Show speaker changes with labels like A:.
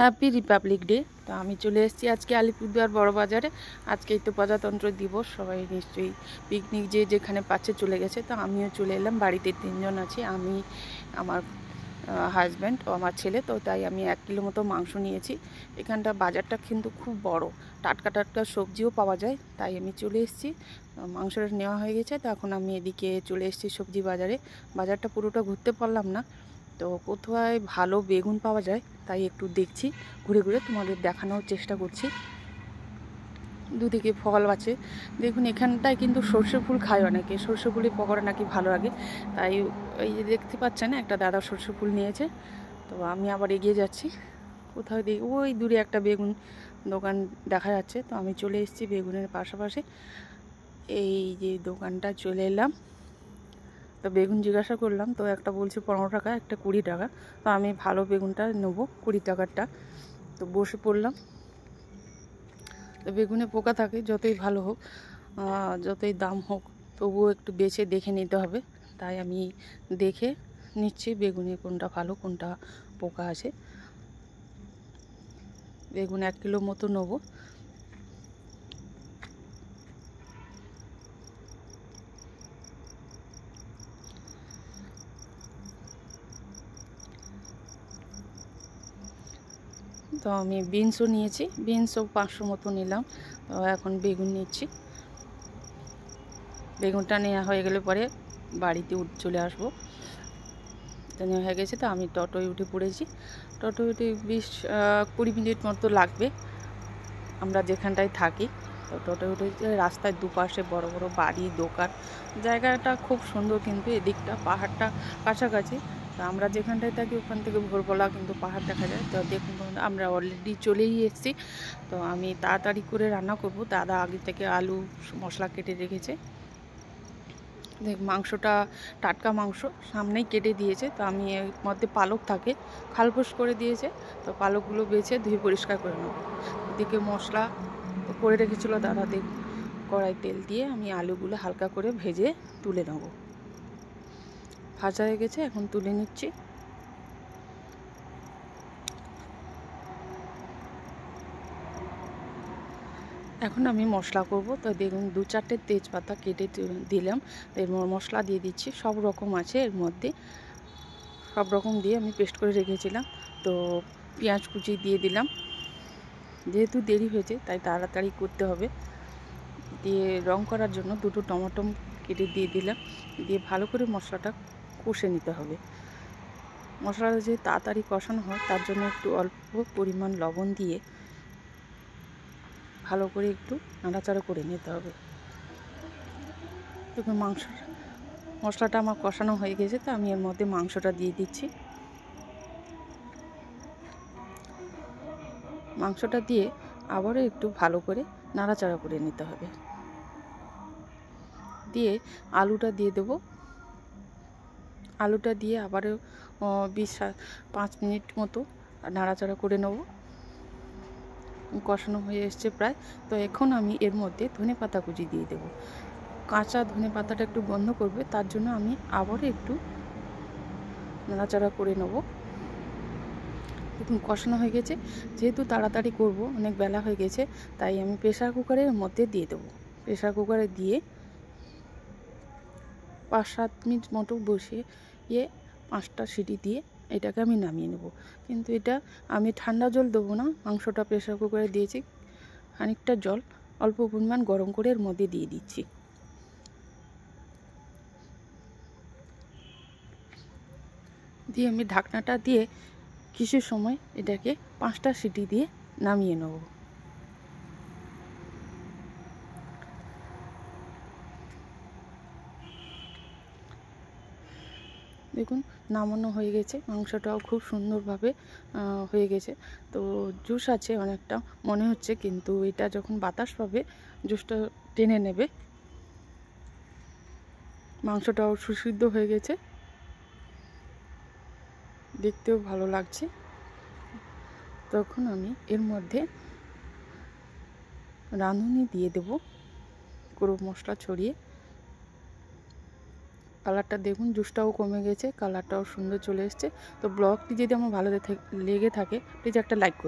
A: Happy Republic day. তো আমি চলে এসেছি আজকে আলিপুরদুয়ার বড় বাজারে। আজকেই তো প্রজাতন্ত্র দিবস, সবাই নিশ্চয়ই পিকনিক যে যেখানে পাচ্ছে চলে গেছে। তো আমিও চলে এলাম, বাড়িতে 3 জন আছি, আমি, আমার হাজব্যান্ড ও আমার ছেলে। তো তাই আমি 1 কিলো মতো মাংস নিয়েছি। এখানটা বাজারটা কিন্তু খুব বড়, টাটকা টাটকা সবজিও পাওয়া যায়, তাই আমি চলে এসেছি। মাংসটা নেওয়া হয়ে গেছে, তো এখন আমি এদিকে চলে এসেছি সবজি বাজারে। বাজারটা পুরোটা ঘুরতে পারলাম না, তো কোথায় ভালো বেগুন পাওয়া যায় তাই একটু দেখছি, ঘুরে ঘুরে তোমাদের দেখানোর চেষ্টা করছি। দুদিকে ফল আছে, দেখুন এখানটায় কিন্তু সর্ষে ফুল খায় অনেকে, সর্ষে ফুলের পকোড়া নাকি ভালো লাগে। তাই এই যে দেখতে পাচ্ছেন একটা দাদা সর্ষে ফুল নিয়েছে। তো আমি আবার এগিয়ে যাচ্ছি, কোথাও দেখি ওই দূরে একটা বেগুন দোকান দেখা যাচ্ছে। তো আমি চলে এসেছি বেগুনের পাশাপাশি, এই যে দোকানটা চলে এলাম। তো বেগুন জিজ্ঞাসা করলাম, তো একটা বলছে 15 টাকা, একটা 20 টাকা। তো আমি ভালো বেগুনটা নেবো, 20 টাকারটা। তো বসে পড়লাম। তো বেগুনে পোকা থাকে, যতই ভালো হোক, যতই দাম হোক, তবুও একটু বেছে দেখে নিতে হবে। তাই আমি দেখে নিচ্ছি বেগুনে কোনটা ভালো, কোনটা পোকা আছে। বেগুন 1 কিলো মতো নেবো। তো আমি বিনসও নিয়েছি, বিনসও 500 মতো নিলাম। তো এখন বেগুন নিচ্ছি। বেগুনটা নেওয়া হয়ে গেলে পরে বাড়িতে চলে আসবো। তো নেওয়া হয়ে গেছে, তো আমি টোটোয় উঠে পড়েছি। টোটোয় উঠে 20-20 মিনিট মতো লাগবে আমরা যেখানটায় থাকি। তো টোটোয় উঠে রাস্তার দুপাশে বড় বড় বাড়ি, দোকান, জায়গাটা খুব সুন্দর। কিন্তু এদিকটা পাহাড়টা কাছাকাছি। তো আমরা যেখানটায় থাকি ওখান থেকে ভোরবেলা কিন্তু পাহাড় দেখা যায়। তো দেখুন আমরা অলরেডি চলেই এসেছি। তো আমি তাড়াতাড়ি করে রান্না করব। দাদা আগে থেকে আলু মশলা কেটে রেখেছে। দেখ মাংসটা টাটকা মাংস সামনেই কেটে দিয়েছে। তো আমি এর মধ্যে পালক থাকে, খালফুস করে দিয়েছে। তো পালকগুলো বেছে ধুয়ে পরিষ্কার করে নেব। এদিকে মশলা করে রেখেছিলো দাদা। দেখ কড়াই তেল দিয়ে আমি আলুগুলো হালকা করে ভেজে তুলে নেব। ভাজা হয়ে গেছে, এখন তুলে নিচ্ছি। এখন আমি মশলা করব। তো দেখুন 2-4টে তেজপাতা কেটে দিলাম। এর মশলা দিয়ে দিচ্ছি, সব রকম আছে এর মধ্যে, সব রকম দিয়ে আমি পেস্ট করে রেখেছিলাম। তো পেঁয়াজ কুচি দিয়ে দিলাম, যেহেতু দেরি হয়েছে তাই তাড়াতাড়ি করতে হবে। দিয়ে রং করার জন্য 2টো টমেটো কেটে দিয়ে দিলাম। দিয়ে ভালো করে মশলাটা কষে নিতে হবে। মশলাটা যে তাড়াতাড়ি কষানো হয় তার জন্য একটু অল্প পরিমাণ লবণ দিয়ে ভালো করে একটু নাড়াচাড়া করে নিতে হবে। দেখুন মশলাটা আমার কষানো হয়ে গেছে। তো আমি এর মধ্যে মাংসটা দিয়ে দিচ্ছি। মাংসটা দিয়ে আবারও একটু ভালো করে নাড়াচাড়া করে নিতে হবে। দিয়ে আলুটা দিয়ে দেবো। আলুটা দিয়ে আবারও 20-5 মিনিট মতো নাড়াচাড়া করে নেব। কষানো হয়ে এসছে প্রায়। তো এখন আমি এর মধ্যে ধনেপাতা কুচি দিয়ে দেব। কাঁচা ধনেপাতাটা একটু গন্ধ করবে, তার জন্য আমি আবারও একটু নাড়াচাড়া করে নেব। দেখুন কষানো হয়ে গেছে। যেহেতু তাড়াতাড়ি করব, অনেক বেলা হয়ে গেছে, তাই আমি প্রেসার কুকারের মধ্যে দিয়ে দেবো। প্রেসার কুকারে দিয়ে 5-7 মিনিট মতো বসিয়ে 5টা সিটি দিয়ে এটাকে আমি নামিয়ে নেব। কিন্তু এটা আমি ঠান্ডা জল দেবো না, মাংসটা প্রেসার কুকারে দিয়েছি, খানিকটা জল অল্প পরিমাণ গরম করে এর মধ্যে দিয়ে দিচ্ছি। দিয়ে আমি ঢাকনাটা দিয়ে কিছু সময় এটাকে 5টা সিটি দিয়ে নামিয়ে নেব। দেখুন নামানো হয়ে গেছে, মাংসটাও খুব সুন্দরভাবে হয়ে গেছে। তো জুস আছে অনেকটা মনে হচ্ছে, কিন্তু এটা যখন বাতাস পাবে জুসটা টেনে নেবে। মাংসটাও সুসিদ্ধ হয়ে গেছে, দেখতেও ভালো লাগছে। তখন আমি এর মধ্যে রাঁধুনি দিয়ে দেব, পুরো মশলা ছড়িয়ে। কালারটা দেখুন, জুসটাও কমে গেছে, কালারটাও সুন্দর চলে এসছে। তো ব্লগটি যদি আমার ভালো লেগে থাকে প্লিজ একটা লাইক করুন।